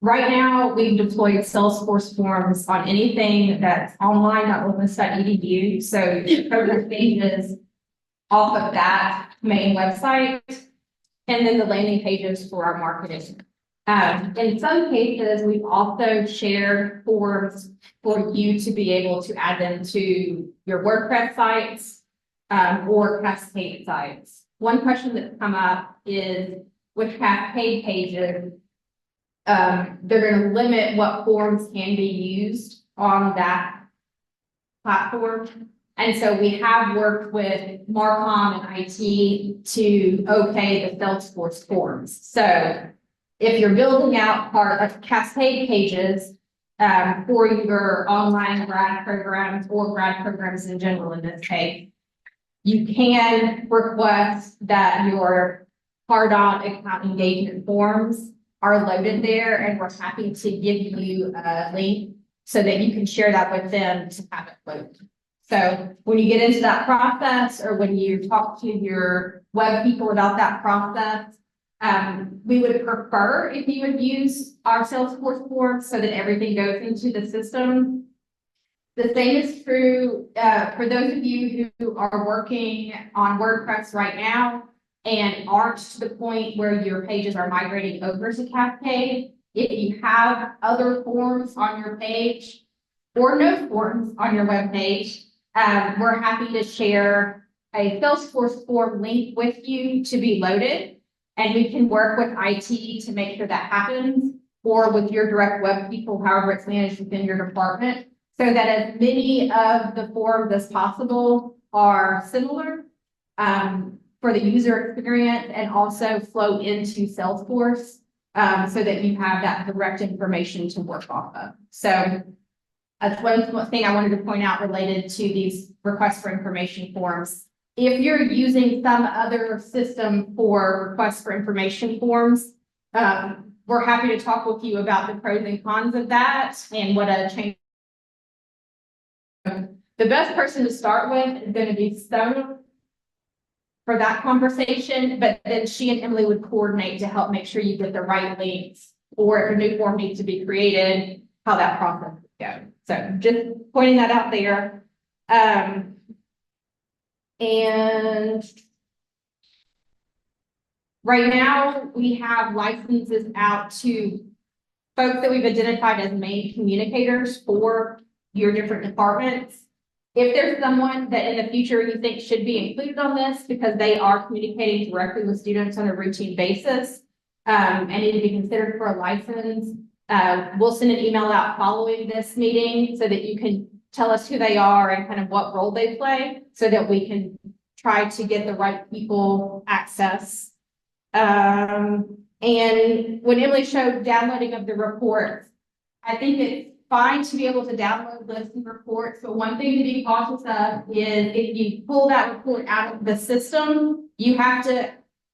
Right now, we've deployed Salesforce forms on anything that's online.logan.edu. So the program pages off of that main website, and then the landing pages for our marketing. In some cases, we've also shared forms for you to be able to add them to your WordPress sites or Cascade sites. One question that's come up is with Cascade pages, they're going to limit what forms can be used on that platform. And so we have worked with Marcom and IT to okay the Salesforce forms. So if you're building out part of Cascade pages for your online grad programs or grad programs in general in this case, you can request that your Pardot account engagement forms are loaded there, and we're happy to give you a link so that you can share that with them to have it loaded. So when you get into that process, or when you talk to your web people about that process, we would prefer if you would use our Salesforce forms so that everything goes into the system. The same is true for those of you who are working on WordPress right now and aren't to the point where your pages are migrating over to Cascade. If you have other forms on your page or no forms on your web page, we're happy to share a Salesforce form link with you to be loaded, and we can work with IT to make sure that happens, or with your direct web people, however it's managed within your department, so that as many of the forms as possible are similar for the user experience and also flow into Salesforce so that you have that direct information to work off of. So that's one thing I wanted to point out related to these requests for information forms. If you're using some other system for requests for information forms, we're happy to talk with you about the pros and cons of that and what a change. The best person to start with is going to be Stone for that conversation, but then she and Emily would coordinate to help make sure you get the right links, or if a new form needs to be created, how that process would go. So just pointing that out there. And right now we have licenses out to folks that we've identified as main communicators for your different departments. If there's someone that in the future you think should be included on this because they are communicating directly with students on a routine basis and need to be considered for a license, we'll send an email out following this meeting so that you can tell us who they are and kind of what role they play so that we can try to get the right people access. And when Emily showed downloading of the reports, I think it's fine to be able to download lists and reports, but one thing to be cautious of is if you pull that report out of the system, you have to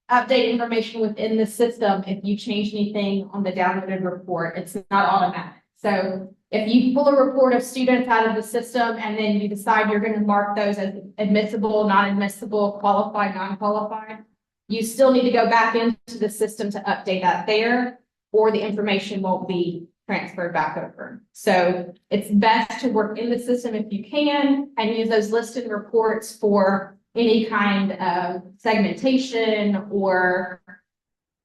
update information within the system if you change anything on the downloaded report. It's not automatic. So if you pull a report of students out of the system and then you decide you're going to mark those as admissible, non-admissible, qualified, non-qualified, you still need to go back into the system to update that there, or the information won't be transferred back over. So it's best to work in the system if you can and use those listed reports for any kind of segmentation or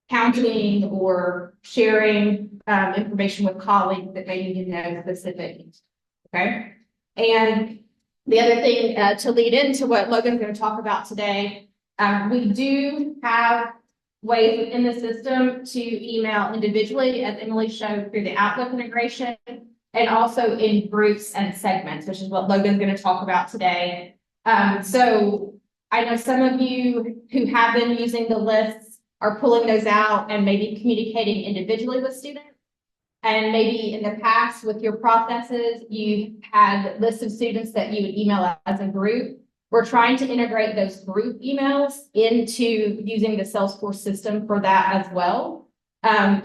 counting or sharing information with colleagues that may need to know specific. Okay. And the other thing to lead into what Logan's going to talk about today, we do have ways within the system to email individually, as Emily showed through the Outlook integration, and also in groups and segments, which is what Logan's going to talk about today. So I know some of you who have been using the lists are pulling those out and maybe communicating individually with students. And maybe in the past with your processes, you had lists of students that you would email as a group. We're trying to integrate those group emails into using the Salesforce system for that as well,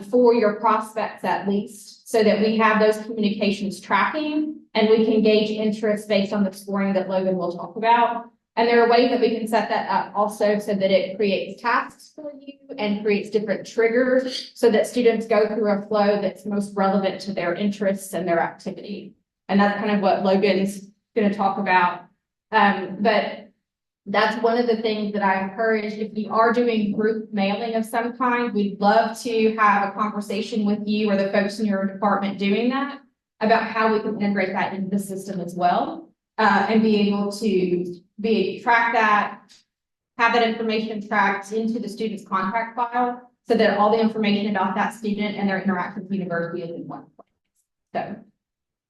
for your prospects at least, so that we have those communications tracking and we can gauge interest based on the scoring that Logan will talk about. And there are ways that we can set that up also so that it creates tasks for you and creates different triggers so that students go through a flow that's most relevant to their interests and their activity. And that's kind of what Logan's going to talk about. But that's one of the things that I encourage. If you are doing group mailing of some kind, we'd love to have a conversation with you or the folks in your department doing that about how we can integrate that into the system as well, and be able to track that, have that information tracked into the student's contract file so that all the information about that student and their interaction with the university is in one place. So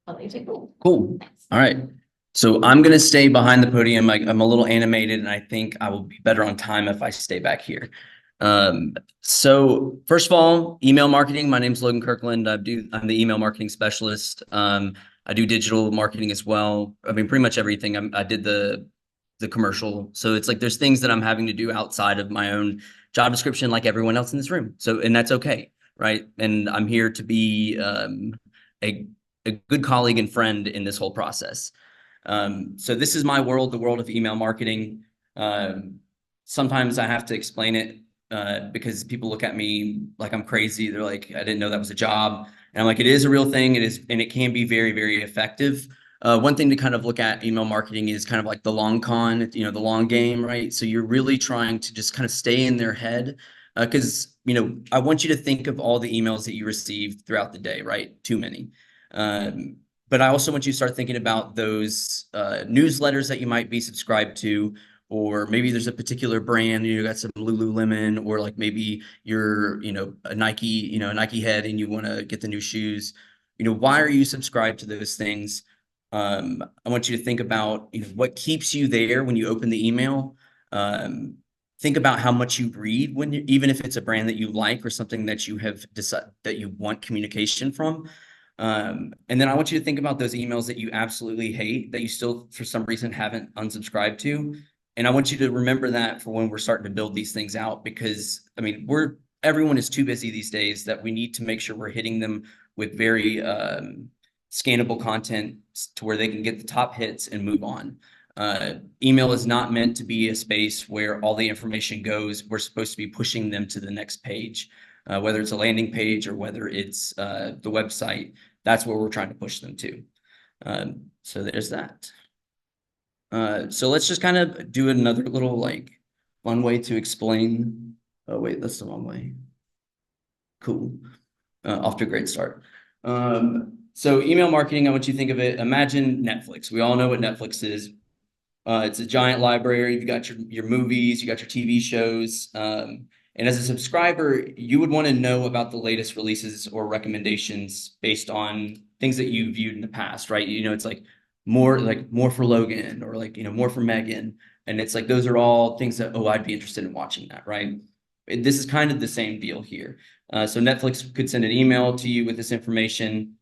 I'll let you take the Cool. All right. So I'm going to stay behind the podium. I'm a little animated, and I think I will be better on time if I stay back here. So first of all, email marketing. My name's Logan Kirkland. I'm the email marketing specialist. I do digital marketing as well. I mean, pretty much everything. I did the commercial. So it's like there's things that I'm having to do outside of my own job description, like everyone else in this room. So, and that's okay, right? And I'm here to be a good colleague and friend in this whole process. So this is my world, the world of email marketing. Sometimes I have to explain it because people look at me like I'm crazy. They're like, I didn't know that was a job. And I'm like, it is a real thing. It is, and it can be very, very effective. One thing to kind of look at email marketing is kind of like the long con, the long game, right? So you're really trying to just kind of stay in their head because, I want you to think of all the emails that you received throughout the day, right? Too many. But I also want you to start thinking about those newsletters that you might be subscribed to, or maybe there's a particular brand, you got some Lululemon, or like maybe you're, a Nike head and you want to get the new shoes. Why are you subscribed to those things? I want you to think about, what keeps you there when you open the email. Think about how much you read even if it's a brand that you like or something that you have decided that you want communication from. And then I want you to think about those emails that you absolutely hate, that you still, for some reason, haven't unsubscribed to. And I want you to remember that for when we're starting to build these things out, because I mean, everyone is too busy these days that we need to make sure we're hitting them with very scannable content to where they can get the top hits and move on. Email is not meant to be a space where all the information goes. We're supposed to be pushing them to the next page, whether it's a landing page or whether it's the website. That's where we're trying to push them to. So there's that. So let's just kind of do another little fun way to explain. Oh wait, that's the wrong way. Cool. Off to a great start. So email marketing, I want you to think of it. Imagine Netflix. We all know what Netflix is. It's a giant library. You've got your movies, you got your TV shows. And as a subscriber, you would want to know about the latest releases or recommendations based on things that you viewed in the past, right? It's like more for Logan, or more for Megan. And it's like, those are all things that, I'd be interested in watching that, right? This is kind of the same deal here. So Netflix could send an email to you with this information.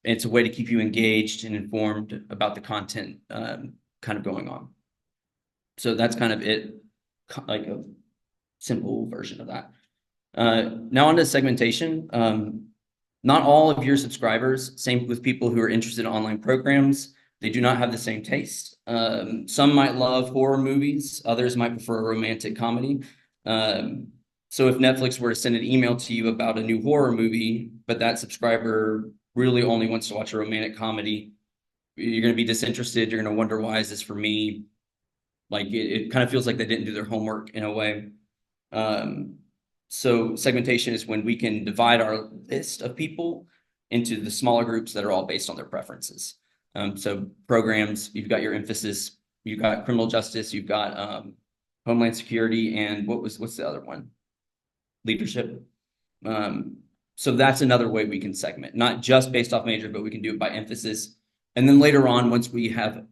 It's a way to keep you engaged and informed about the content kind of going on. So that's kind of it, like a simple version of that. Now on to segmentation. Not all of your subscribers, same with people who are interested in online programs, they do not have the same taste. Some might love horror movies, others might prefer a romantic comedy. So if Netflix were to send an email to you about a new horror movie, but that subscriber really only wants to watch a romantic comedy, you're going to be disinterested. You're going to wonder, why is this for me? Like it kind of feels like they didn't do their homework in a way. So segmentation is when we can divide our list of people into the smaller groups that are all based on their preferences. So programs, you've got your emphasis, you've got criminal justice, you've got Homeland Security, and what's the other one? Leadership. So that's another way we can segment, not just based off major, but we can do it by emphasis. And then later on, once we have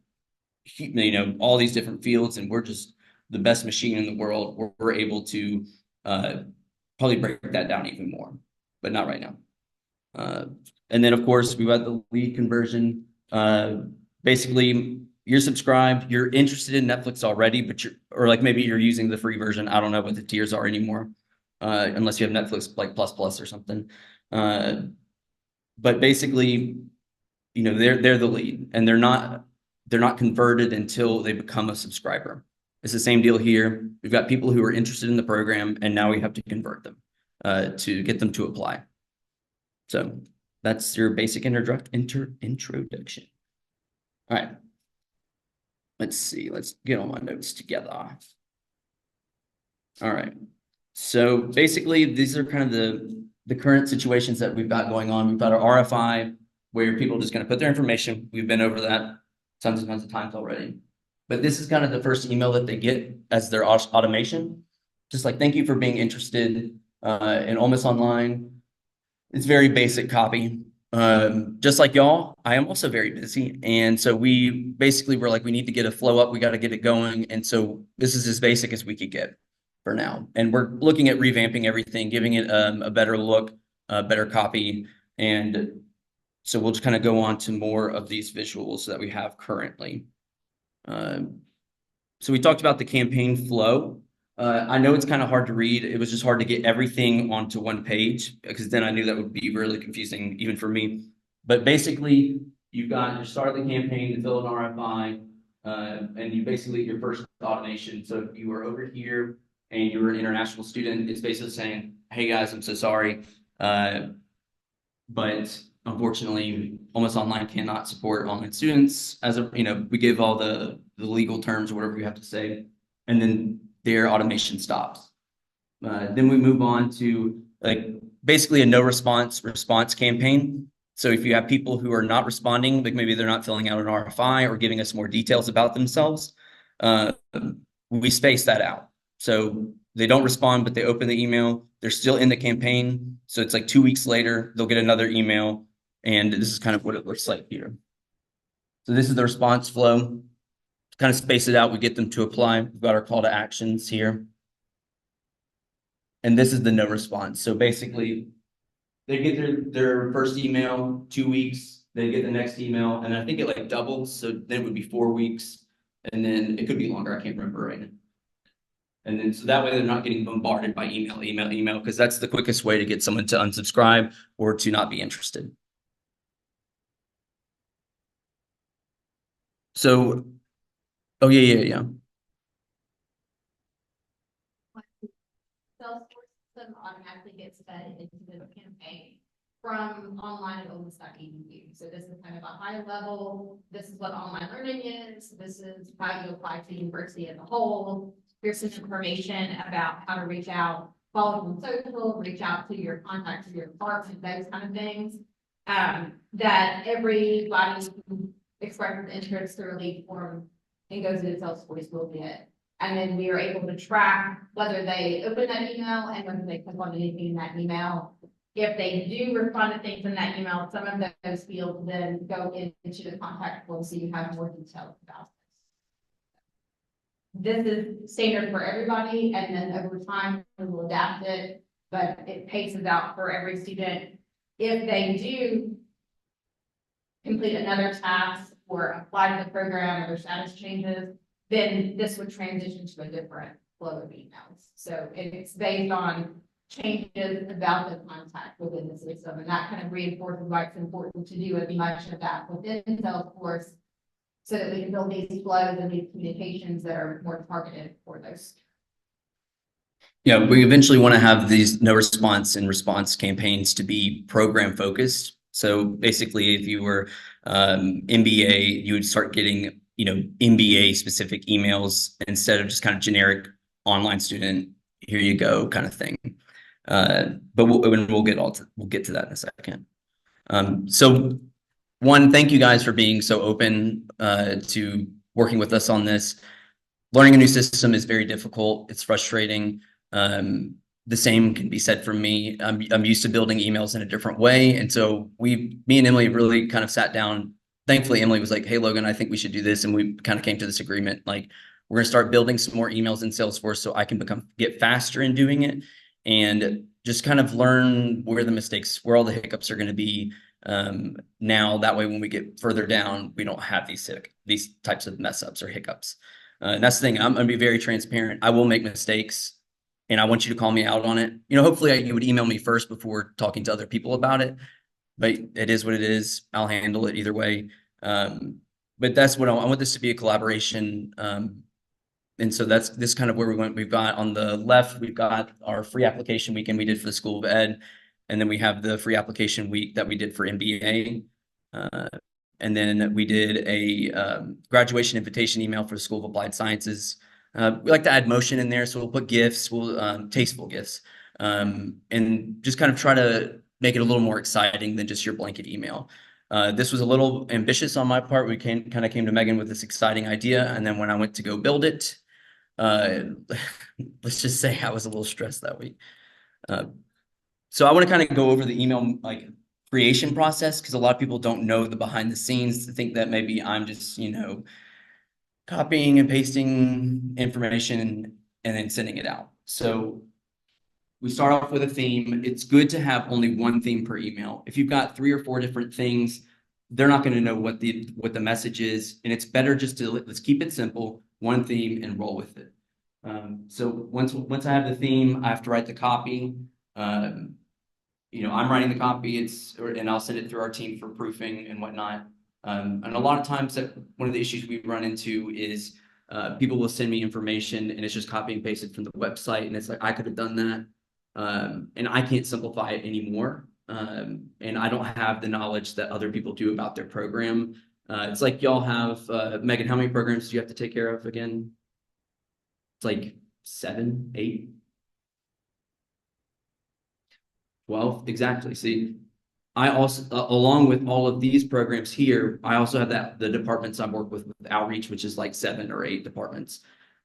all these different fields and we're just the best machine in the world, we're able to probably break that down even more, but not right now. And then of course we've got the lead conversion. Basically you're subscribed, you're interested in Netflix already, but maybe you're using the free version. I don't know what the tiers are anymore, unless you have Netflix like plus or something. But basically, they're the lead, and they're not converted until they become a subscriber. It's the same deal here. We've got people who are interested in the program, and now we have to convert them to get them to apply. So that's your basic introduction. All right. Let's see. Let's get all my notes together. All right. So basically, these are kind of the current situations that we've got going on. We've got our RFI where people are just going to put their information. We've been over that tons and tons of times already. But this is kind of the first email that they get as their automation. Just like, thank you for being interested in Ole Miss Online. It's very basic copy. Just like y'all, I am also very busy. And so we basically were like, we need to get a flow up. We got to get it going. And so this is as basic as we could get for now. And we're looking at revamping everything, giving it a better look, a better copy. And so we'll just kind of go on to more of these visuals that we have currently. So we talked about the campaign flow. I know it's kind of hard to read. It was just hard to get everything onto one page because then I knew that would be really confusing even for me. But basically, you've got your start of the campaign to fill an RFI, and you basically your first automation. So if you were over here and you're an international student, it's basically saying, "Hey guys, I'm so sorry, but unfortunately, Ole Miss Online cannot support online students." As a we give all the legal terms or whatever we have to say, and then their automation stops. Then we move on to like basically a no response campaign. So if you have people who are not responding, like maybe they're not filling out an RFI or giving us more details about themselves, we space that out. So they don't respond, but they open the email. They're still in the campaign. So it's like 2 weeks later, they'll get another email. And this is kind of what it looks like here. So this is the response flow. Kind of space it out. We get them to apply. We've got our call to actions here. And this is the no response. So basically, they get their first email, 2 weeks. They get the next email. And I think it like doubles. So then it would be 4 weeks. And then it could be longer. I can't remember right now. And then so that way they're not getting bombarded by email, because that's the quickest way to get someone to unsubscribe or to not be interested. So, oh yeah. Salesforce system automatically gets fed into the campaign from online at olemiss.edu. So this is kind of a high level. This is what online learning is. This is how you apply to the university as a whole. Here's some information about how to reach out, follow on social, reach out to your contacts, your department, those kind of things. That everybody who expresses interest through a lead form and goes into Salesforce will get. And then we are able to track whether they open that email and whether they click on anything in that email. If they do respond to things in that email, some of those fields then go into the contact form so you have more details about this. This is standard for everybody, and then over time we will adapt it, but it paces out for every student. If they do complete another task or apply to the program or their status changes, then this would transition to a different flow of emails. So it's based on changes about the contact within the system, and that kind of reinforces why it's important to do as much of that within Salesforce so that we can build these flows and these communications that are more targeted for those. Yeah, we eventually want to have these no response and response campaigns to be program focused. So basically, if you were MBA, you would start getting MBA specific emails instead of just kind of generic online student, here you go kind of thing. But we'll get to that in a second. So one, thank you guys for being so open to working with us on this. Learning a new system is very difficult. It's frustrating. The same can be said for me. I'm used to building emails in a different way. And so me and Emily really kind of sat down. Thankfully, Emily was like, "Hey, Logan, I think we should do this." And we kind of came to this agreement. Like, we're going to start building some more emails in Salesforce so I can get faster in doing it and just kind of learn where all the hiccups are going to be. Now, that way, when we get further down, we don't have these types of mess ups or hiccups. And that's the thing. I'm going to be very transparent. I will make mistakes, and I want you to call me out on it. Hopefully you would email me first before talking to other people about it. But it is what it is. I'll handle it either way. But that's what I want this to be, a collaboration. And so this kind of where we went. We've got on the left, we've got our free application weekend we did for the School of Ed. And then we have the free application week that we did for MBA. And then we did a graduation invitation email for the School of Applied Sciences. We like to add motion in there, so we'll put GIFs, tasteful GIFs, and just kind of try to make it a little more exciting than just your blanket email. This was a little ambitious on my part. We kind of came to Megan with this exciting idea, and then when I went to go build it, let's just say I was a little stressed that week. So I want to kind of go over the email like creation process, because a lot of people don't know the behind the scenes, to think that maybe I'm just, copying and pasting information and then sending it out. So we start off with a theme. It's good to have only one theme per email. If you've got 3 or 4 different things, they're not going to know what the message is, and it's better just to let's keep it simple, one theme, and roll with it. So once I have the theme, I have to write the copy. I'm writing the copy, and I'll send it through our team for proofing and whatnot. And a lot of times one of the issues we run into is people will send me information and it's just copy and pasted from the website, and it's like, I could have done that. And I can't simplify it anymore. And I don't have the knowledge that other people do about their program. It's like y'all have, Megan, how many programs do you have to take care of again? It's like 7, 8. 12, exactly. See, I also, along with all of these programs here, I also have the departments I work with outreach, which is like 7 or 8 departments.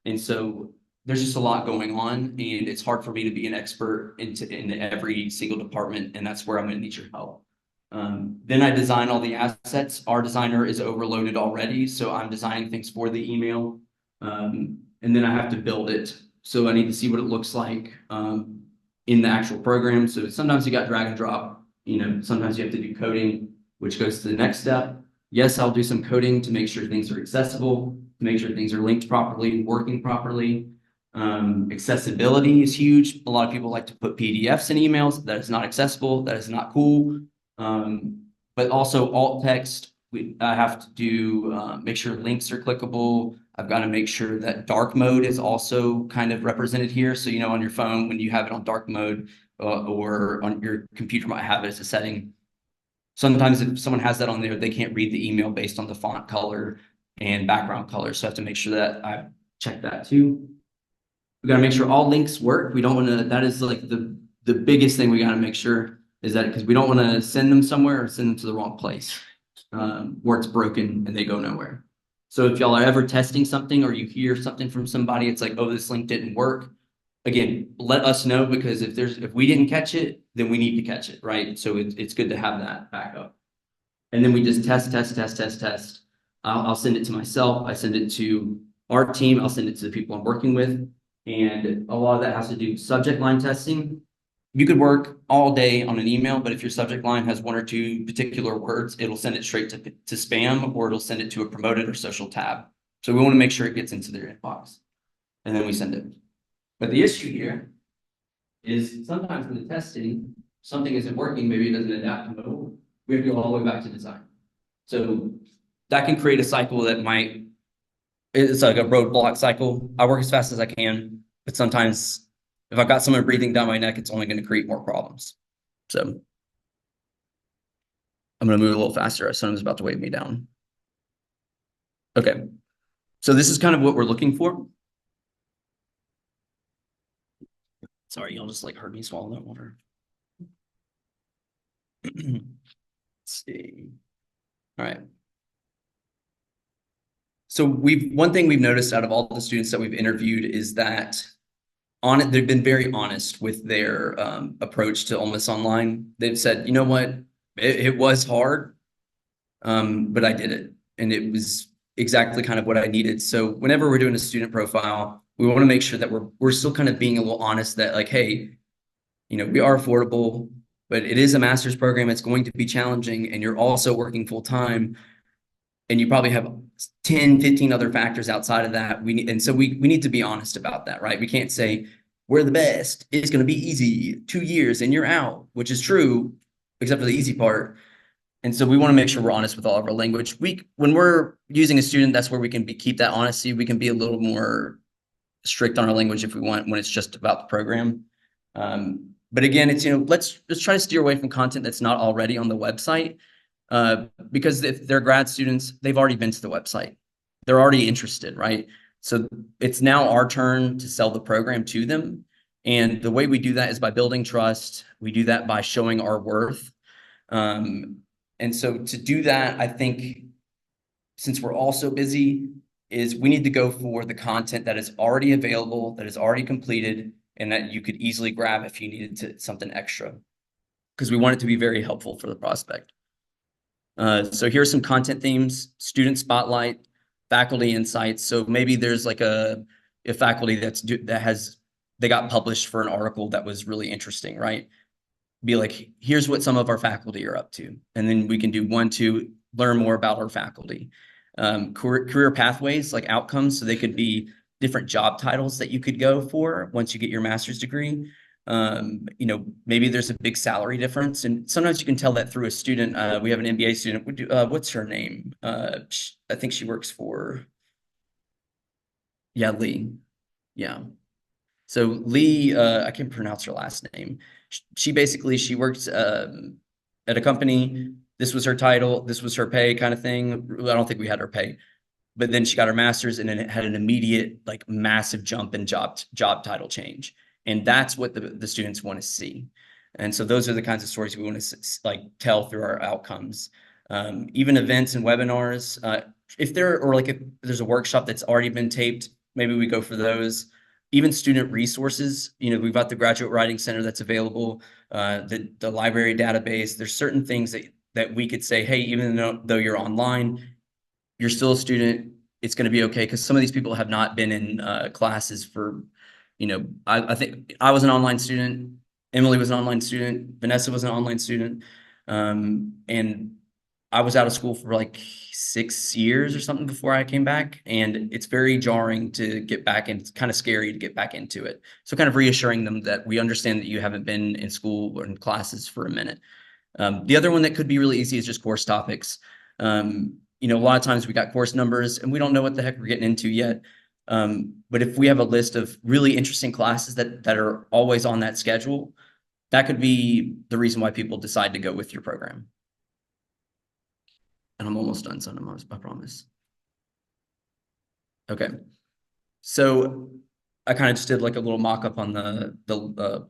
And so there's just a lot going on, and it's hard for me to be an expert in every single department, and that's where I'm going to need your help. Then I design all the assets. Our designer is overloaded already, so I'm designing things for the email. And then I have to build it. So I need to see what it looks like in the actual program. So sometimes you got drag and drop, sometimes you have to do coding, which goes to the next step. Yes, I'll do some coding to make sure things are accessible, to make sure things are linked properly, working properly. Accessibility is huge. A lot of people like to put PDFs in emails. That is not accessible. That is not cool. But also alt text, I have to do, make sure links are clickable. I've got to make sure that dark mode is also kind of represented here. So, on your phone, when you have it on dark mode, or on your computer might have it as a setting. Sometimes if someone has that on there, they can't read the email based on the font color and background color. So I have to make sure that I check that too. We got to make sure all links work. We don't want to, that is like the biggest thing we got to make sure is that, because we don't want to send them somewhere or send them to the wrong place where it's broken and they go nowhere. So if y'all are ever testing something or you hear something from somebody, it's like, oh, this link didn't work. Again, let us know, because if we didn't catch it, then we need to catch it, right? So it's good to have that backup. And then we just test. I'll send it to myself. I send it to our team. I'll send it to the people I'm working with. And a lot of that has to do with subject line testing. You could work all day on an email, but if your subject line has 1 or 2 particular words, it'll send it straight to spam, or it'll send it to a promoted or social tab. So we want to make sure it gets into their inbox, and then we send it. But the issue here is sometimes in the testing, something isn't working. Maybe it doesn't adapt to mobile. We have to go all the way back to design. So that can create a cycle that it's like a roadblock cycle. I work as fast as I can, but sometimes if I've got someone breathing down my neck, it's only going to create more problems. So I'm going to move a little faster. Someone's about to wave me down. Okay. So this is kind of what we're looking for. Sorry, y'all just heard me swallow that water. Let's see. All right. So one thing we've noticed out of all the students that we've interviewed is that they've been very honest with their approach to Ole Miss Online. They've said, you know what, it was hard, but I did it, and it was exactly kind of what I needed. So whenever we're doing a student profile, we want to make sure that we're still kind of being a little honest that hey, we are affordable, but it is a master's program. It's going to be challenging, and you're also working full time, and you probably have 10, 15 other factors outside of that. So we need to be honest about that, right? We can't say we're the best. It's going to be easy, 2 years and you're out, which is true, except for the easy part. And so we want to make sure we're honest with all of our language. When we're using a student, that's where we can keep that honesty. We can be a little more strict on our language if we want when it's just about the program. But again, it's, let's try to steer away from content that's not already on the website, because if they're grad students, they've already been to the website. They're already interested, right? So it's now our turn to sell the program to them. And the way we do that is by building trust. We do that by showing our worth. And so to do that, I think, since we're all so busy, is we need to go for the content that is already available, that is already completed, and that you could easily grab if you needed something extra, because we want it to be very helpful for the prospect. So here's some content themes: student spotlight, faculty insights. So maybe there's like a faculty they got published for an article that was really interesting, right? Be like, here's what some of our faculty are up to. And then we can do 1, 2, learn more about our faculty. Career pathways, like outcomes. So they could be different job titles that you could go for once you get your master's degree. Maybe there's a big salary difference. And sometimes you can tell that through a student. We have an MBA student. What's her name? I think she works for, Lee. Yeah. So Lee, I can't pronounce her last name. She works at a company. This was her title. This was her pay, kind of thing. I don't think we had her pay, but then she got her master's, and then it had an immediate, like, massive jump in job title change. And that's what the students want to see. And so those are the kinds of stories we want to tell through our outcomes. Even events and webinars. If there's a workshop that's already been taped, maybe we go for those. Even student resources, we've got the Graduate Writing Center that's available, the library database. There's certain things that we could say, hey, even though you're online, you're still a student. It's going to be okay, because some of these people have not been in classes for, I think I was an online student. Emily was an online student. Vanessa was an online student. And I was out of school for like 6 years or something before I came back. And it's very jarring to get back, and it's kind of scary to get back into it. So kind of reassuring them that we understand that you haven't been in school or in classes for a minute. The other one that could be really easy is just course topics. A lot of times we got course numbers and we don't know what the heck we're getting into yet. But if we have a list of really interesting classes that are always on that schedule, that could be the reason why people decide to go with your program. And I'm almost done, son. I promise. Okay. So I kind of just did like a little mock-up on the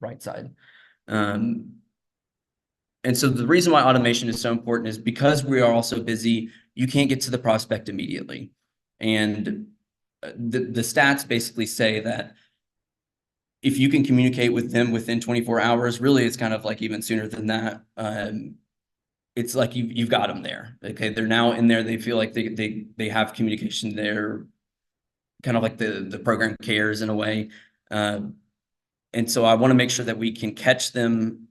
right side. And so the reason why automation is so important is because we are all so busy, you can't get to the prospect immediately. And the stats basically say that if you can communicate with them within 24 hours, really it's kind of like even sooner than that. It's like you've got them there. Okay, they're now in there. They feel like they have communication there, kind of like the program cares in a way. And so I want to make sure that we can catch them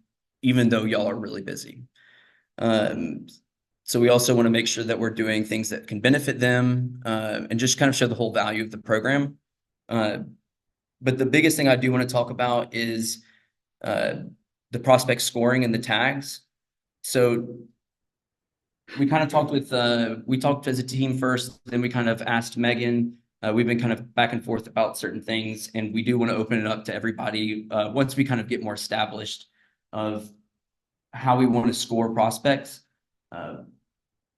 even though y'all are really busy. So we also want to make sure that we're doing things that can benefit them, and just kind of show the whole value of the program. But the biggest thing I do want to talk about is the prospect scoring and the tags. So we kind of talked we talked as a team first, then we kind of asked Megan. We've been kind of back and forth about certain things, and we do want to open it up to everybody once we kind of get more established of how we want to score prospects.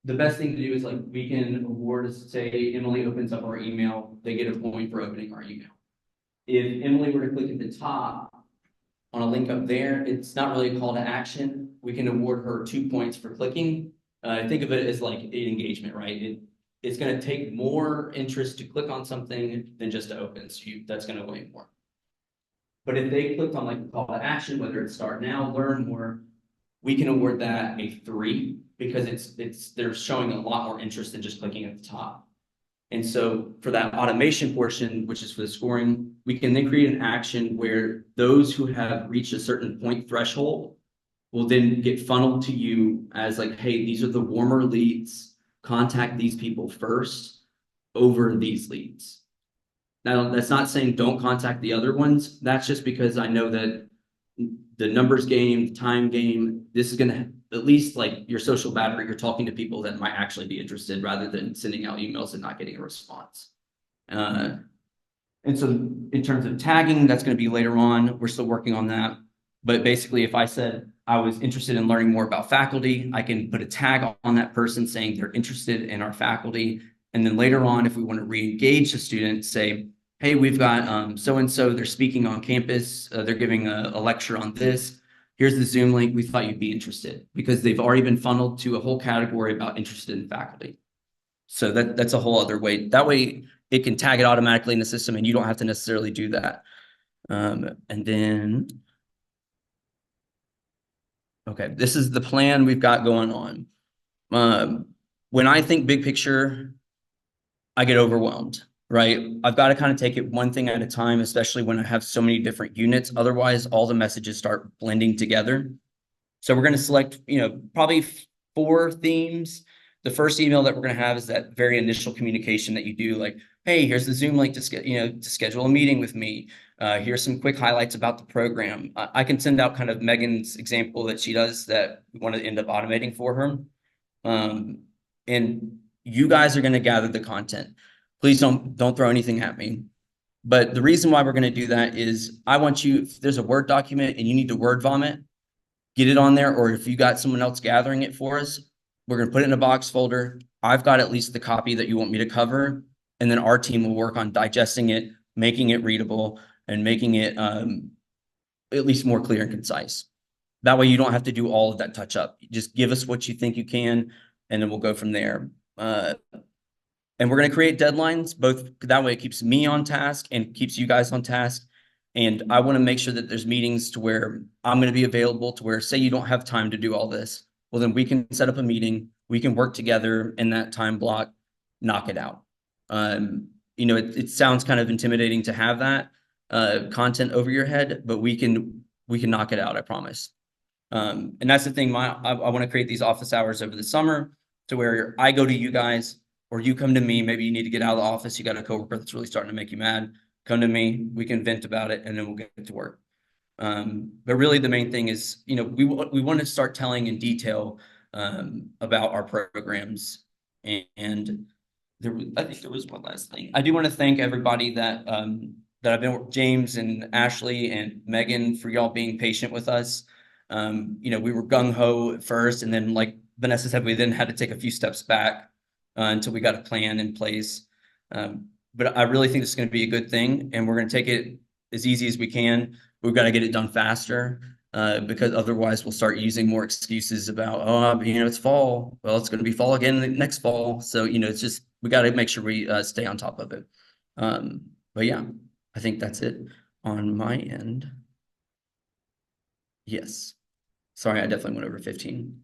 The best thing to do is, like, we can award, say Emily opens up our email, they get a point for opening our email. If Emily were to click at the top on a link up there, it's not really a call to action. We can award her 2 points for clicking. Think of it as like an engagement, right? It's going to take more interest to click on something than just to open. So that's going to weigh more. But if they clicked on like a call to action, whether it's start now, learn more, we can award that a 3, because they're showing a lot more interest than just clicking at the top. And so for that automation portion, which is for the scoring, we can then create an action where those who have reached a certain point threshold will then get funneled to you as like, hey, these are the warmer leads. Contact these people first over these leads. Now, that's not saying don't contact the other ones. That's just because I know that the numbers game, the time game, this is going to at least, like, your social battery, you're talking to people that might actually be interested rather than sending out emails and not getting a response. And so in terms of tagging, that's going to be later on. We're still working on that. But basically, if I said I was interested in learning more about faculty, I can put a tag on that person saying they're interested in our faculty. And then later on, if we want to re-engage the student, say, hey, we've got so-and-so, they're speaking on campus, they're giving a lecture on this. Here's the Zoom link. We thought you'd be interested because they've already been funneled to a whole category about interested in faculty. So that's a whole other way. That way it can tag it automatically in the system and you don't have to necessarily do that. And then, okay, this is the plan we've got going on. When I think big picture, I get overwhelmed, right? I've got to kind of take it one thing at a time, especially when I have so many different units. Otherwise, all the messages start blending together. So we're going to select, probably 4 themes. The first email that we're going to have is that very initial communication that you do, like, hey, here's the Zoom link to schedule a meeting with me. Here's some quick highlights about the program. I can send out kind of Megan's example that she does that we want to end up automating for her. And you guys are going to gather the content. Please don't throw anything at me. But the reason why we're going to do that is I want you, if there's a Word document and you need to word vomit, get it on there. Or if you got someone else gathering it for us, we're going to put it in a box folder. I've got at least the copy that you want me to cover. And then our team will work on digesting it, making it readable, and making it at least more clear and concise. That way you don't have to do all of that touch up. Just give us what you think you can, and then we'll go from there. And we're going to create deadlines, both that way it keeps me on task and keeps you guys on task. And I want to make sure that there's meetings to where I'm going to be available to where, say you don't have time to do all this. Well, then we can set up a meeting. We can work together in that time block, knock it out. It sounds kind of intimidating to have that content over your head, but we can knock it out, I promise. And that's the thing. I want to create these office hours over the summer to where I go to you guys or you come to me. Maybe you need to get out of the office. You got a coworker that's really starting to make you mad. Come to me. We can vent about it, and then we'll get to work. But really, the main thing is, we want to start telling in detail about our programs. And I think there was one last thing. I do want to thank everybody that I've been with, James and Ashley and Megan, for y'all being patient with us. We were gung-ho at first, and then, like Vanessa said, we then had to take a few steps back until we got a plan in place. But I really think this is going to be a good thing, and we're going to take it as easy as we can. We've got to get it done faster because otherwise we'll start using more excuses about, it's fall. Well, it's going to be fall again next fall. So, it's just, we got to make sure we stay on top of it. But yeah, I think that's it on my end. Yes. Sorry, I definitely went over 15.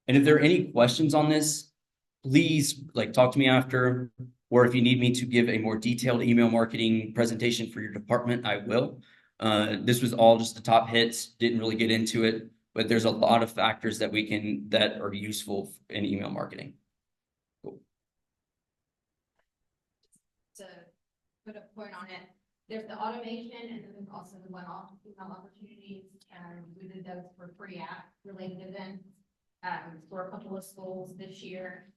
And if there are any questions on this, please talk to me after, or if you need me to give a more detailed email marketing presentation for your department, I will. This was all just the top hits, didn't really get into it, but there's a lot of factors that are useful in email marketing. Cool. To put a point on it, there's the automation and then there's also the one-off email opportunities. And we did those for free app related events for a couple of schools this year.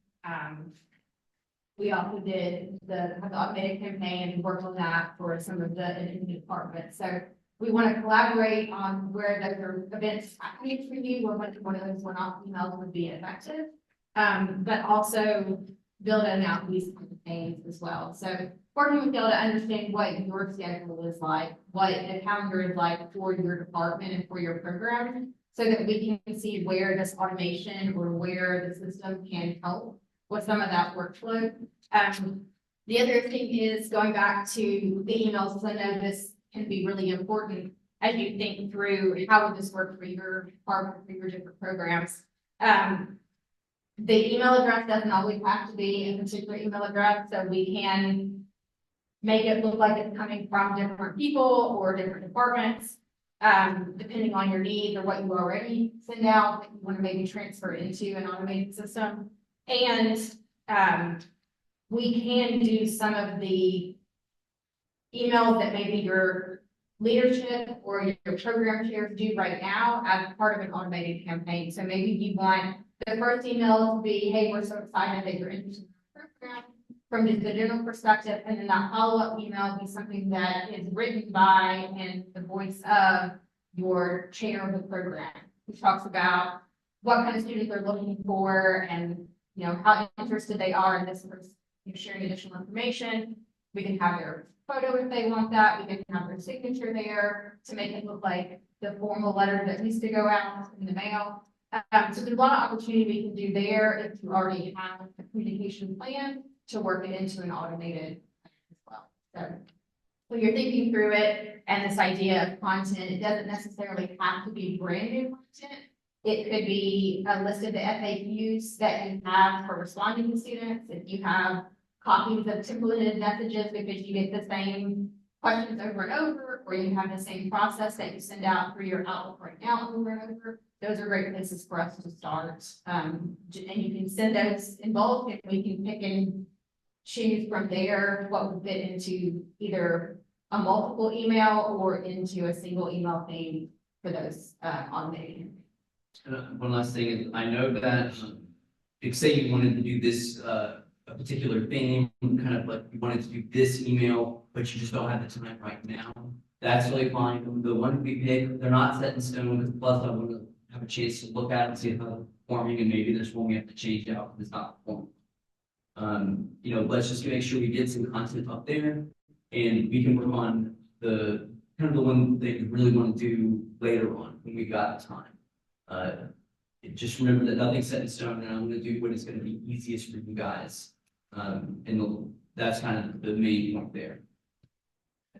We also did the automated campaign and worked on that for some of the departments. So we want to collaborate on where those are events happening for you, or one of those one-off emails would be effective, but also building out these campaigns as well. So working with y'all to understand what your schedule is like, what the calendar is like for your department and for your program, so that we can see where this automation or where the system can help with some of that workflow. The other thing is going back to the emails, because I know this can be really important as you think through how would this work for your department, for your different programs. The email address doesn't always have to be a particular email address, so we can make it look like it's coming from different people or different departments, depending on your needs or what you already send out that you want to maybe transfer into an automated system. And we can do some of the emails that maybe your leadership or your program chairs do right now as part of an automated campaign. So maybe you want the first email to be, hey, we're so excited that you're interested in the program. from just the general perspective, and then that follow-up email be something that is written by and the voice of your chair of the program, who talks about what kind of students they're looking for and, you know, how interested they are in this person, sharing additional information. We can have their photo if they want that. We can have their signature there to make it look like the formal letter that needs to go out in the mail. So there's a lot of opportunity we can do there if you already have a communication plan to work it into an automated as well. So you're thinking through it and this idea of content, it doesn't necessarily have to be brand new content. It could be a list of the FAQs that you have for responding to students. If you have copies of templated messages because you get the same questions over and over, or you have the same process that you send out through your Outlook right now over and over, those are great places for us to start. And you can send those in bulk, and we can pick and choose from there what would fit into either a multiple email or into a single email theme for those automated. One last thing is, I know that if say you wanted to do this a particular theme, kind of like you wanted to do this email, but you just don't have the time right now, that's really fine. The ones we pick, they're not set in stone, because plus I want to have a chance to look at it and see how they're performing, and maybe there's one we have to change out if it's not performing. You know, let's just make sure we get some content up there, and we can work on the kind of the one that you really want to do later on when we got time. Just remember that nothing's set in stone, and I'm going to do what is going to be easiest for you guys. And that's kind of the main point there.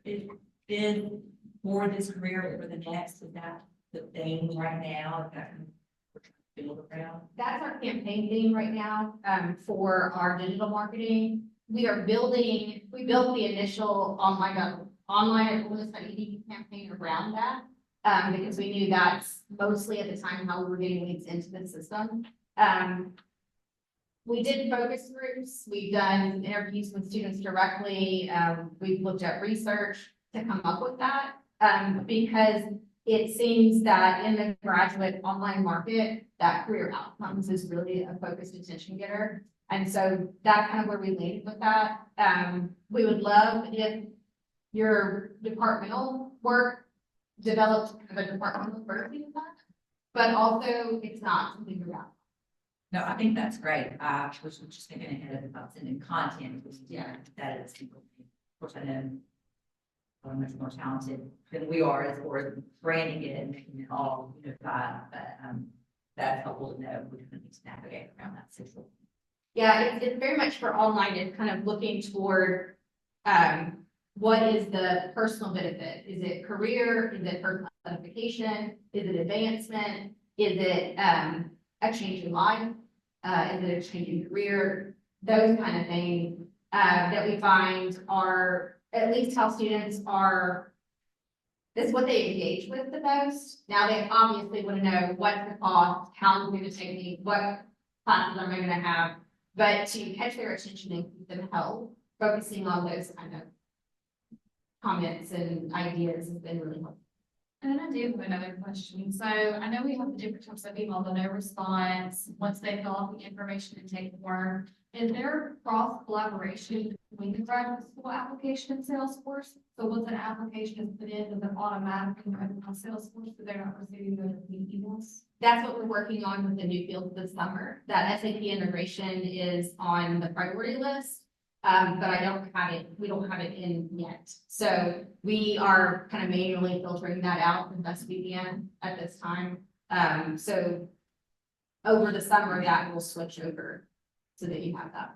It's been for this career or the next, is that the thing right now that we're trying to build around? That's our campaign theme right now for our digital marketing. We built the initial online at campaign around that because we knew that's mostly at the time how we were getting leads into the system. We did focus groups. We've done interviews with students directly. We've looked at research to come up with that because it seems that in the graduate online market, that career outcomes is really a focused attention getter. And so that's kind of where we landed with that. We would love if your departmental work developed kind of a departmental version of that, but also it's not something about. No, I think that's great. I was just thinking ahead about sending content. Yeah, that is, of course, I know I'm much more talented than we are as far as branding it and making it all unified, but that's helpful to know. We need to navigate around that situation. Yeah, it's very much for online. It's kind of looking toward what is the personal benefit? Is it career? Is it personal identification? Is it advancement? Is it a change in life? Is it a change in career? Those kind of things that we find are at least how students are, this is what they engage with the most. Now they obviously want to know what's the cost, how long is it going to take me, what classes am I going to have, but to catch their attention and keep them held, focusing on those kind of comments and ideas has been really helpful. And then I do have another question. So I know we have the different types of email, the no response, once they fill out the information and take the form. Is there cross collaboration between the graduate school application and Salesforce? So once an application is put in, does it automatically go on Salesforce so they're not receiving those emails? That's what we're working on with the new field this summer. That SAP integration is on the priority list. But we don't have it in yet. So we are kind of manually filtering that out the best we can at this time. So over the summer, that will switch over so that you have that.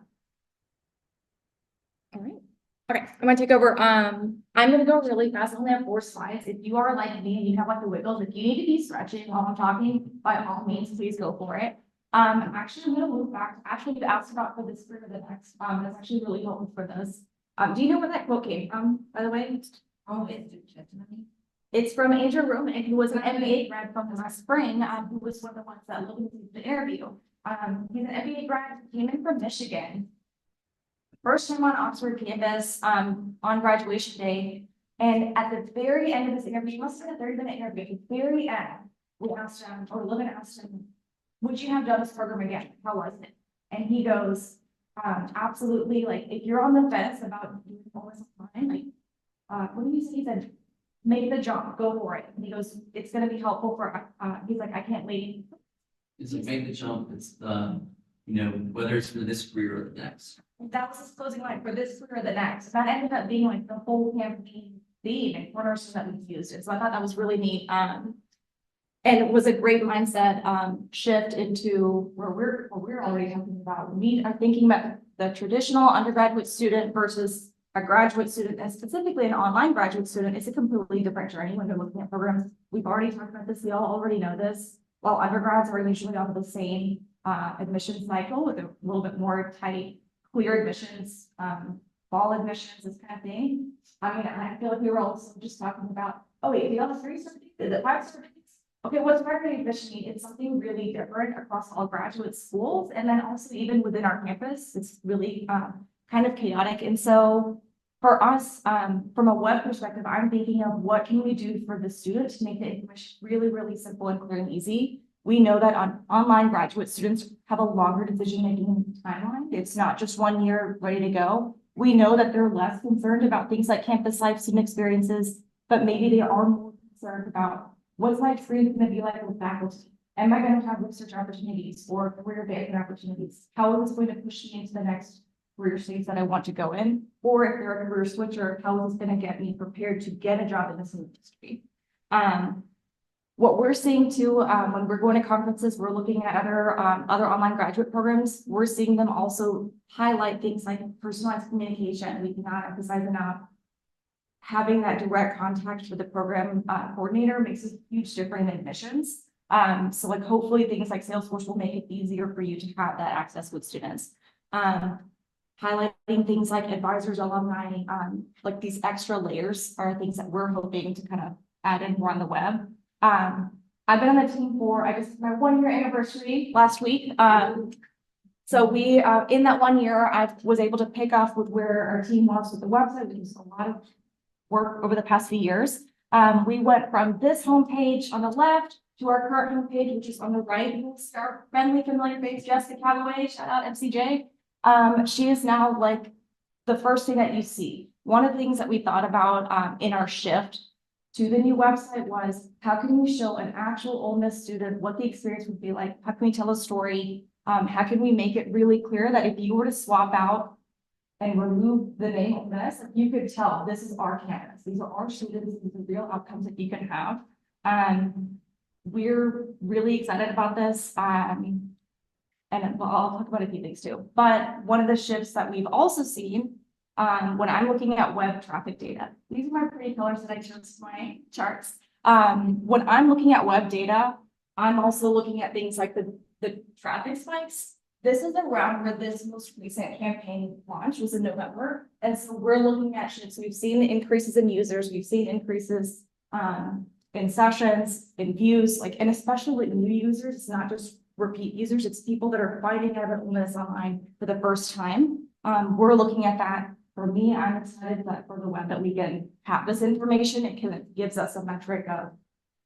All right. Okay, I'm gonna take over. I'm gonna go really fast. I only have 4 slides. If you are like me and you have like the wiggles, if you need to be stretching while I'm talking, by all means, please go for it. Actually, I'm gonna move back. Actually, you asked about for this for the next. That's actually really helpful for this. Do you know where that quote came from, by the way? Oh, it's It's from Andrew Roman, who was an MBA grad from last spring, who was one of the ones that looked into the interview. He's an MBA grad, came in from Michigan. First time on Oxford campus, on graduation day. And at the very end of this interview, it must have been a 30-minute interview, at the very end, we asked him, or Logan asked him, would you have done this program again? How was it? And he goes, Absolutely, like, if you're on the fence about doing homeless online, like, what do you say? He said, make the jump, go for it. And he goes, it's gonna be helpful for, he's like, I can't wait. It's like make the jump. It's whether it's for this career or the next. That was his closing line for this or the next. That ended up being like the whole campaign theme and cornerstone that we used. And so I thought that was really neat. And it was a great mindset shift into where we're already talking about. We are thinking about the traditional undergraduate student versus a graduate student, and specifically an online graduate student. It's a completely different journey when you're looking at programs. We've already talked about this. We all already know this. While undergrads are usually on the same admission cycle with a little bit more tight, clear admissions, fall admissions, this kind of thing. I mean, I feel like we were also just talking about, oh wait, we all have 3 certificates, is it 5 certificates? Okay, what's marketing admission mean? It's something really different across all graduate schools, and then also even within our campus, it's really kind of chaotic. And so for us, from a web perspective, I'm thinking of what can we do for the student to make the information really, really simple and clear and easy. We know that online graduate students have a longer decision-making timeline. It's not just 1 year ready to go. We know that they're less concerned about things like campus life, student experiences, but maybe they are more concerned about what's my experience going to be like with faculty? Am I going to have research opportunities or career advancement opportunities? How is this going to push me into the next career stage that I want to go in? Or if they're a career switcher, how is this going to get me prepared to get a job in this industry? What we're seeing too, when we're going to conferences, we're looking at other online graduate programs. We're seeing them also highlight things like personalized communication. We cannot emphasize enough. Having that direct contact with the program coordinator makes a huge difference in admissions. So like hopefully things like Salesforce will make it easier for you to have that access with students. Highlighting things like advisors, alumni, like these extra layers are things that we're hoping to kind of add in more on the web. I've been on the team for, I guess, my 1 year anniversary last week. So we, in that 1 year, I was able to pick off with where our team was with the website, which is a lot of work over the past few years. We went from this homepage on the left to our current homepage, which is on the right. Our friendly, familiar face, Jessica Calloway, shout out MCJ. She is now like the first thing that you see. One of the things that we thought about in our shift to the new website was how can we show an actual Ole Miss student what the experience would be like? How can we tell a story? How can we make it really clear that if you were to swap out and remove the name of this, you could tell this is our campus. These are our students. These are real outcomes that you can have. We're really excited about this. And well, I'll talk about a few things too. But one of the shifts that we've also seen when I'm looking at web traffic data, these are my pretty colors that I chose for my charts. When I'm looking at web data, I'm also looking at things like the traffic spikes. This is around where this most recent campaign launch was in November. And so we're looking at shifts. We've seen increases in users. We've seen increases in sessions, in views, like, and especially with new users. It's not just repeat users. It's people that are finding out about this online for the first time. We're looking at that. For me, I'm excited that for the web that we can have this information. It gives us a metric of,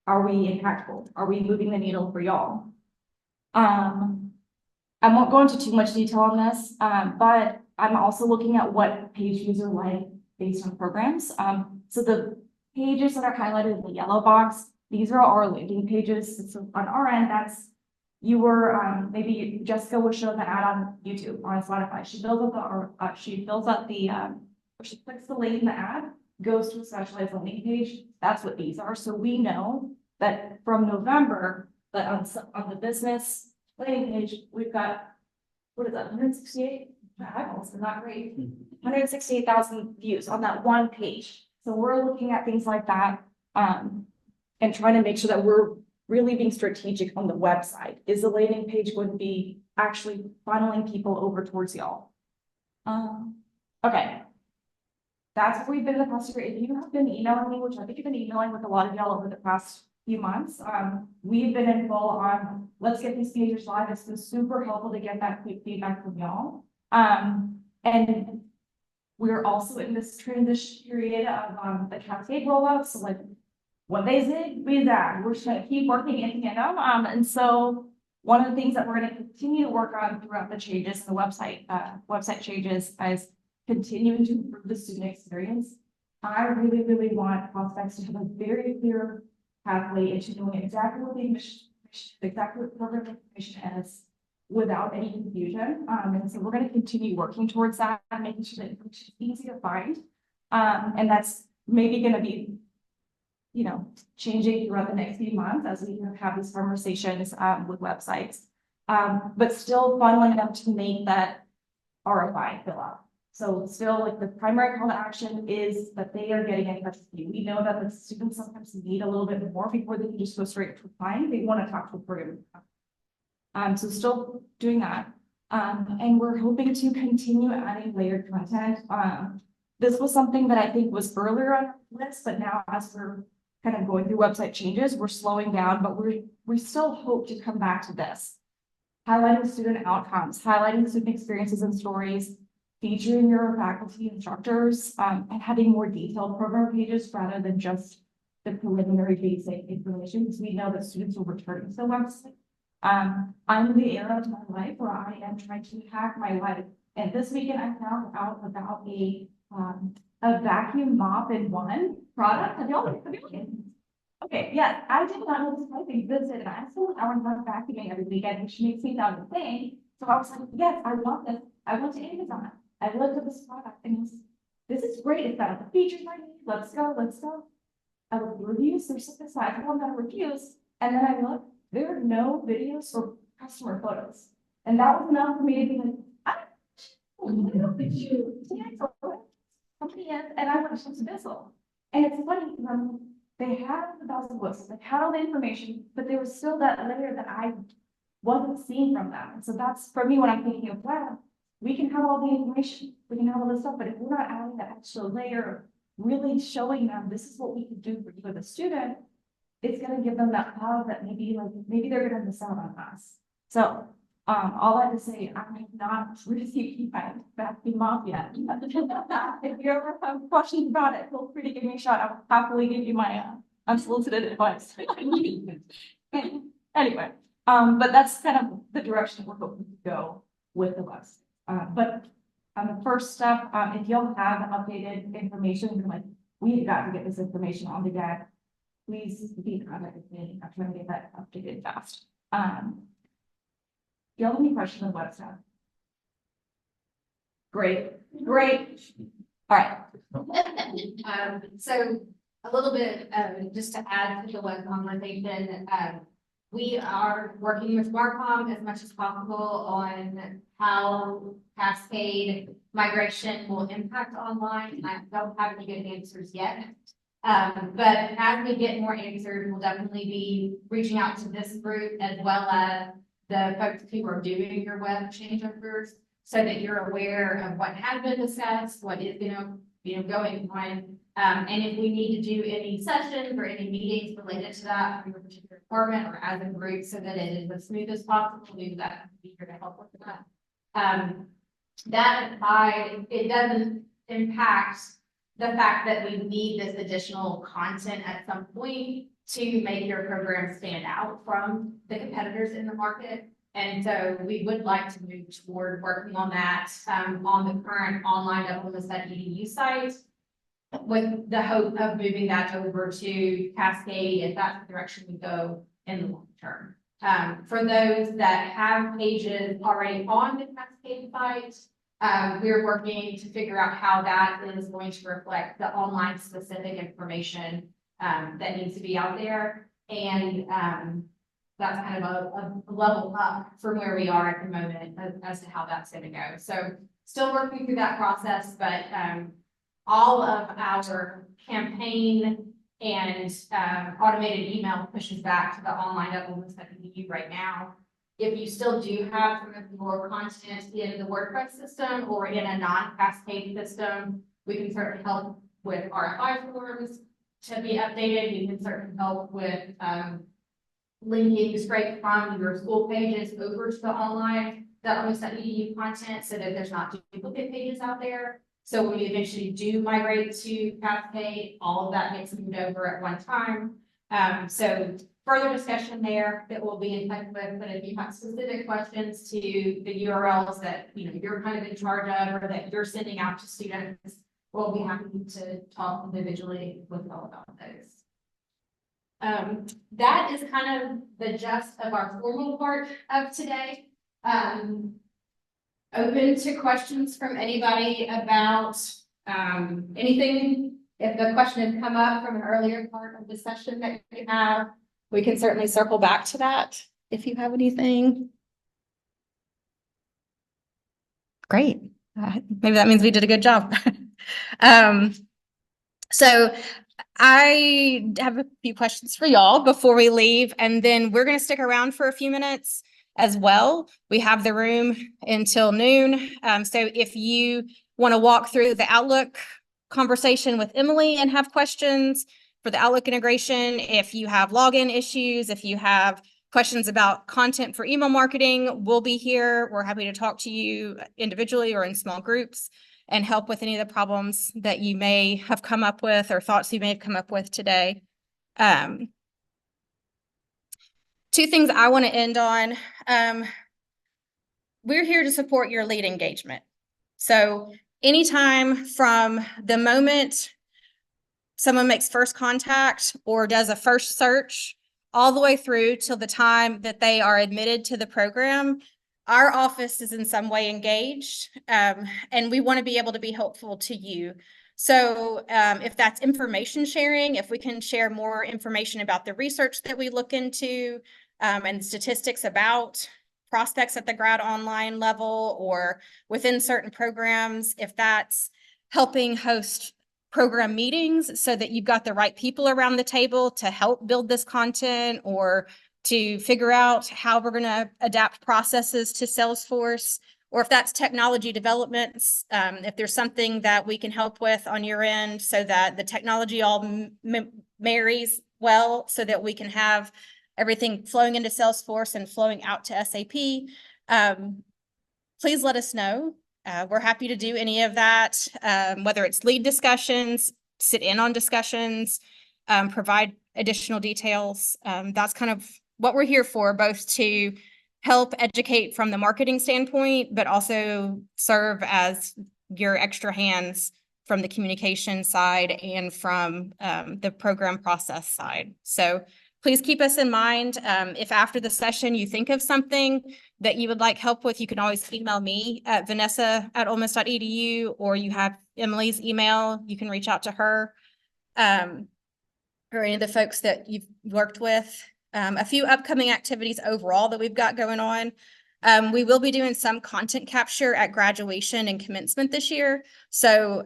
are we impactful? Are we moving the needle for y'all? I won't go into too much detail on this, but I'm also looking at what page views are like based on programs. So the pages that are highlighted in the yellow box, these are our landing pages. So on our end, that's you were maybe Jessica was showing the ad on YouTube or on Spotify. She fills out she clicks the link in the ad, goes to a specialized landing page. That's what these are. So we know that from November, that on the business landing page, we've got, what is that, 168? My eyeballs are not great. 168,000 views on that one page. So we're looking at things like that and trying to make sure that we're really being strategic on the website. Is the landing page going to be actually funneling people over towards y'all? Okay. That's what we've been in the past year. If you have been emailing me, which I think you've been emailing with a lot of y'all over the past few months, we've been in full on, let's get these pages live. It's been super helpful to get that quick feedback from y'all. And we're also in this transition period of the Cascade rollout. So like, when they zig, we zag. We're just gonna keep working in tandem. And so One of the things that we're gonna continue to work on throughout the changes, the website changes, is continuing to improve the student experience. I really want prospects to have a very clear pathway into knowing exactly what the admission, exactly what program information is without any confusion. And so we're going to continue working towards that, making sure that information is easy to find. And that's maybe going to be, you know, changing throughout the next few months as we have these conversations with websites, but still funneling them to make that RFI fill out. So still, like, the primary call to action is that they are getting in touch with you. We know that the students sometimes need a little bit more before they can just go straight to applying. They want to talk to a program. So still doing that. And we're hoping to continue adding layered content. This was something that I think was earlier on our list, but now as we're kind of going through website changes, we're slowing down, but we still hope to come back to this. Highlighting student outcomes, highlighting student experiences and stories, featuring your faculty instructors, and having more detailed program pages rather than just the preliminary basic information, because we know that students will return to the website. I'm in the era of my life where I am trying to hack my life. And this weekend I found out about a vacuum mop in one product. Have y'all Okay, yeah, I did not know this type existed, and I still have not vacuuming every weekend, which makes me sound insane. So I was like, yes, I want this. I went to Amazon. I looked at this product and this is great. It's got all the features I need. Let's go, let's go. I looked at reviews. There's something aside from the reviews. And then I looked, there are no videos or customer photos. And that was enough for me to be like, I don't know if you somebody is, and I went to Bissell. And it's funny, they had the bells and whistles, they had all the information, but there was still that layer that I wasn't seeing from them. And so that's for me when I'm thinking of, wow, we can have all the information, we can have all this stuff, but if we're not adding that extra layer, really showing them this is what we can do for you as a student, it's going to give them that pause that maybe they're going to miss out on us. So all I have to say, I have not received my vacuum mop yet. If you ever have questions about it, feel free to give me a shot. I will happily give you my unsolicited advice. Anyway, but that's kind of the direction we're hoping to go with the website. But on the first step, if y'all have updated information, like we've got to get this information on the deck, please be in contact with me. I'm trying to get that updated fast. Do y'all have any questions on the website? Great. All right. So a little bit, just to add to the web conversation, we are working with Marcom as much as possible on how Cascade migration will impact online. I don't have any good answers yet. But as we get more answers, we'll definitely be reaching out to this group as well as the folks who are doing your web changeovers so that you're aware of what has been discussed, what is going on. And if we need to do any sessions or any meetings related to that for your particular department or as a group so that it is as smooth as possible, we'll be here to help with that. That aside, it doesn't impact the fact that we need this additional content at some point to make your program stand out from the competitors in the market. And so we would like to move toward working on that on the current online.edu site with the hope of moving that over to Cascade if that's the direction we go in the long term. For those that have pages already on the Cascade site, we're working to figure out how that is going to reflect the online specific information that needs to be out there. And that's kind of a level up from where we are at the moment as to how that's going to go. So still working through that process, but all of our campaign and automated email pushes back to the online.edu right now. If you still do have some of your content in the WordPress system or in a non-Cascade system, we can certainly help with RFI forms to be updated. We can certainly help with linking straight from your school pages over to the online.edu content so that there's not duplicate pages out there. So when we eventually do migrate to Cascade, all of that gets moved over at one time. So further discussion there that we'll be in touch with, but if you have specific questions to the URLs that, you know, you're kind of in charge of or that you're sending out to students, we'll be happy to talk individually with all about those. That is kind of the gist of our formal part of today. Open to questions from anybody about anything. If the question has come up from an earlier part of the session that you have, we can certainly circle back to that if you have anything. Great. Maybe that means we did a good job. So I have a few questions for y'all before we leave, and then we're going to stick around for a few minutes as well. We have the room until noon. So if you want to walk through the Outlook conversation with Emily and have questions for the Outlook integration, if you have login issues, if you have questions about content for email marketing, we'll be here. We're happy to talk to you individually or in small groups and help with any of the problems that you may have come up with or thoughts you may have come up with today. Two things I want to end on. We're here to support your lead engagement. So anytime from the moment someone makes first contact or does a first search all the way through till the time that they are admitted to the program, our office is in some way engaged, and we want to be able to be helpful to you. So if that's information sharing, if we can share more information about the research that we look into and statistics about prospects at the grad online level or within certain programs, if that's helping host program meetings so that you've got the right people around the table to help build this content or to figure out how we're going to adapt processes to Salesforce, or if that's technology developments, if there's something that we can help with on your end so that the technology all marries well so that we can have everything flowing into Salesforce and flowing out to SAP, please let us know. We're happy to do any of that, whether it's lead discussions, sit in on discussions, provide additional details. That's kind of what we're here for, both to help educate from the marketing standpoint, but also serve as your extra hands from the communication side and from the program process side. So please keep us in mind. If after the session you think of something that you would like help with, you can always email me at vanessa@olemiss.edu, or you have Emily's email. You can reach out to her or any of the folks that you've worked with. A few upcoming activities overall that we've got going on. We will be doing some content capture at graduation and commencement this year. So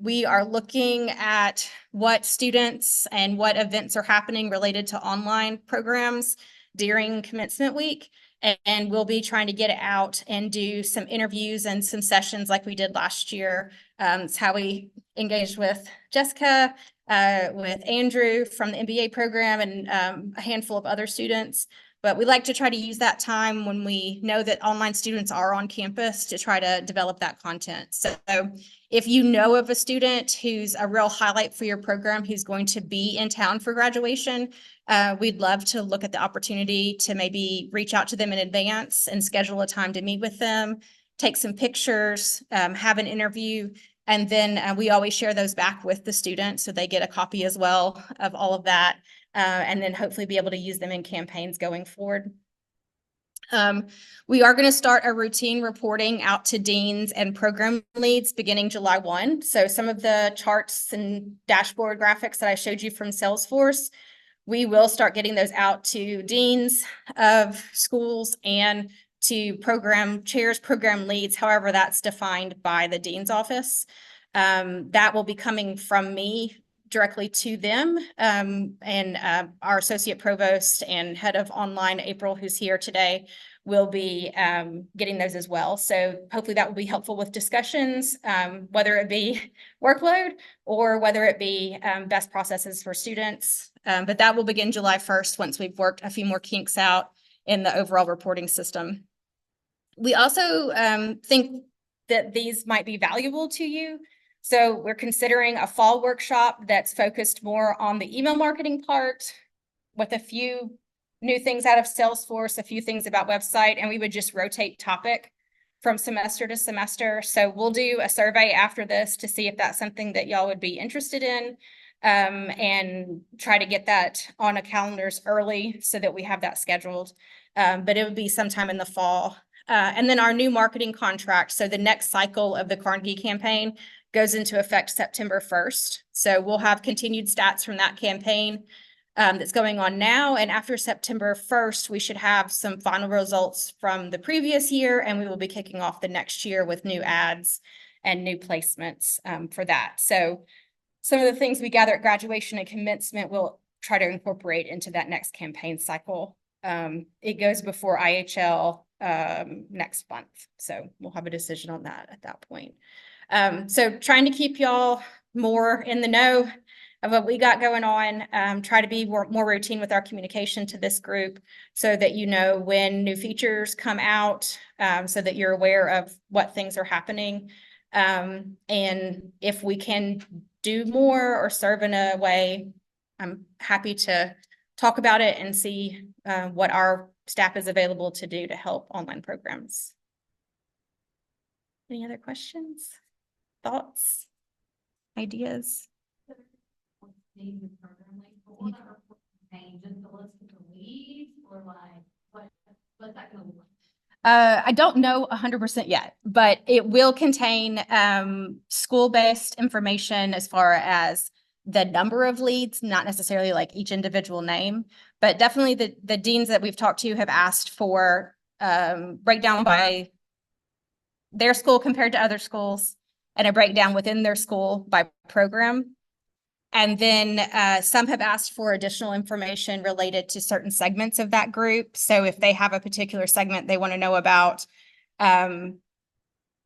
we are looking at what students and what events are happening related to online programs during commencement week. And we'll be trying to get it out and do some interviews and some sessions like we did last year. It's how we engaged with Jessica, with Andrew from the MBA program, and a handful of other students. But we like to try to use that time when we know that online students are on campus to try to develop that content. So if you know of a student who's a real highlight for your program, who's going to be in town for graduation, we'd love to look at the opportunity to maybe reach out to them in advance and schedule a time to meet with them, take some pictures, have an interview, and then we always share those back with the students so they get a copy as well of all of that. And then hopefully be able to use them in campaigns going forward. We are going to start a routine reporting out to deans and program leads beginning July 1. So some of the charts and dashboard graphics that I showed you from Salesforce, we will start getting those out to deans of schools and to program chairs, program leads, however that's defined by the dean's office. That will be coming from me directly to them, and our associate provost and head of online, April, who's here today, will be getting those as well. So hopefully that will be helpful with discussions, whether it be workload or whether it be best processes for students. But that will begin July 1st once we've worked a few more kinks out in the overall reporting system. We also think that these might be valuable to you. So we're considering a fall workshop that's focused more on the email marketing part, with a few new things out of Salesforce, a few things about website, and we would just rotate topic from semester to semester. So we'll do a survey after this to see if that's something that y'all would be interested in, and try to get that on a calendars early so that we have that scheduled. But it would be sometime in the fall. And then our new marketing contract. So the next cycle of the Carnegie campaign goes into effect September 1st. So we'll have continued stats from that campaign that's going on now. And after September 1st, we should have some final results from the previous year, and we will be kicking off the next year with new ads and new placements for that. So some of the things we gather at graduation and commencement, we'll try to incorporate into that next campaign cycle. It goes before IHL next month. So we'll have a decision on that at that point. So trying to keep y'all more in the know of what we got going on, try to be more routine with our communication to this group so that you know when new features come out, so that you're aware of what things are happening. And if we can do more or serve in a way, I'm happy to talk about it and see what our staff is available to do to help online programs. Any other questions, thoughts, ideas? I don't know 100% yet, but it will contain school-based information as far as the number of leads, not necessarily like each individual name, but definitely the deans that we've talked to have asked for breakdown by their school compared to other schools and a breakdown within their school by program. And then some have asked for additional information related to certain segments of that group. So if they have a particular segment they want to know about,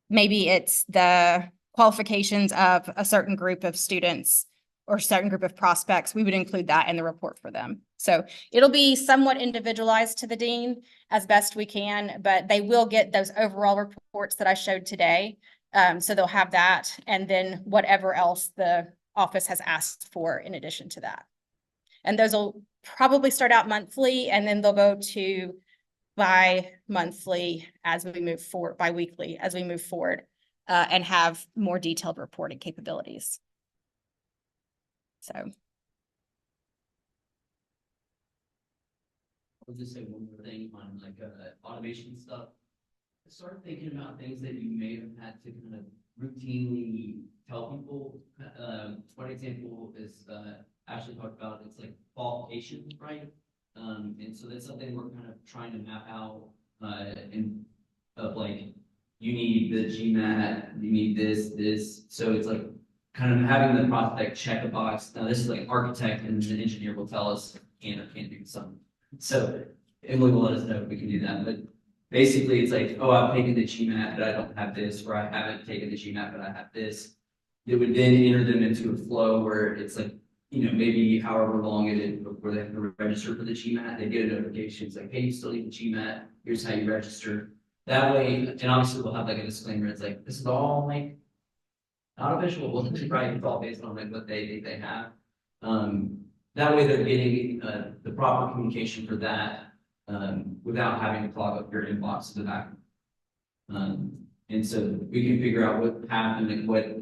maybe it's the qualifications of a certain group of students or certain group of prospects, we would include that in the report for them. So it'll be somewhat individualized to the dean as best we can, but they will get those overall reports that I showed today. So they'll have that, and then whatever else the office has asked for in addition to that. And those will probably start out monthly, and then they'll go to bi-monthly as we move forward, bi-weekly as we move forward, and have more detailed reporting capabilities. So. I'll just say one more thing on like automation stuff. Start thinking about things that you may have had to kind of routinely tell people. One example is Ashley talked about, it's like qualification, right? And so that's something we're kind of trying to map out of like, you need the GMAT, you need this. So it's like kind of having the prospect check a box. Now this is like architect and an engineer will tell us can or can't do something. So Emily will let us know if we can do that. But basically it's like, oh, I've taken the GMAT, but I don't have this, or I haven't taken the GMAT, but I have this. It would then enter them into a flow where it's like, you know, maybe however long it is before they have to register for the GMAT, they get a notification. It's like, hey, you still need the GMAT. Here's how you register. That way, and obviously we'll have like a disclaimer. It's like, this is all like not official, right? It's all based on like what they think they have. That way they're getting the proper communication for that without having to clog up your inbox to the back. And so we can figure out what happened and what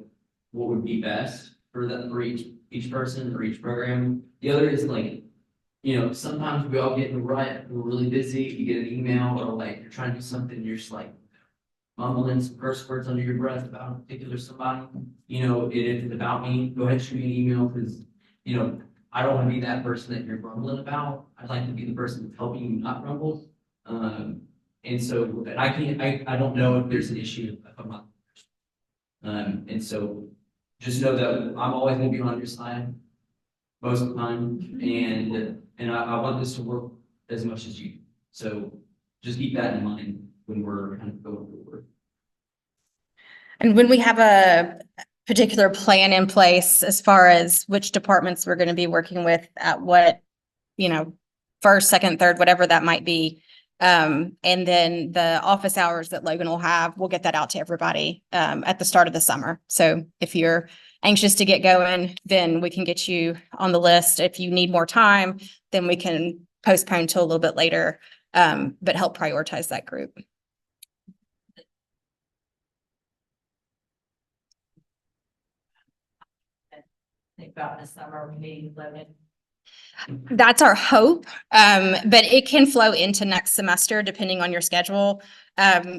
would be best for that for each person or each program. The other is like, you know, sometimes we all get in a rut, we're really busy, you get an email or like you're trying to do something, you're just like mumbling some curse words under your breath about a particular somebody. You know, if it's about me, go ahead and shoot me an email because, you know, I don't want to be that person that you're grumbling about. I'd like to be the person that's helping you not grumble. And so I don't know if there's an issue if I'm not the person. And so just know that I'm always going to be on your side most of the time. And I want this to work as much as you do. So just keep that in mind when we're kind of going forward. And when we have a particular plan in place as far as which departments we're going to be working with at what, you know, first, second, third, whatever that might be, And then the office hours that Logan will have, we'll get that out to everybody at the start of the summer. So if you're anxious to get going, then we can get you on the list. If you need more time, then we can postpone till a little bit later, but help prioritize that group. Think about this summer, we meeting Logan. That's our hope, but it can flow into next semester depending on your schedule.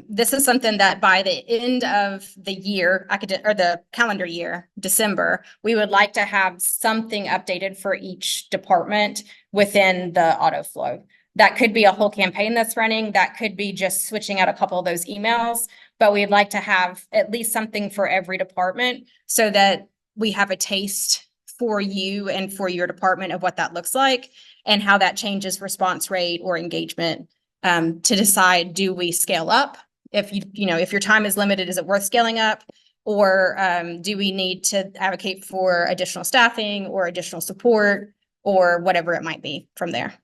This is something that by the end of the year, or the calendar year, December, we would like to have something updated for each department within the auto flow. That could be a whole campaign that's running. That could be just switching out a couple of those emails, but we'd like to have at least something for every department so that we have a taste for you and for your department of what that looks like and how that changes response rate or engagement, to decide, do we scale up? If if your time is limited, is it worth scaling up? Or do we need to advocate for additional staffing or additional support or whatever it might be from there?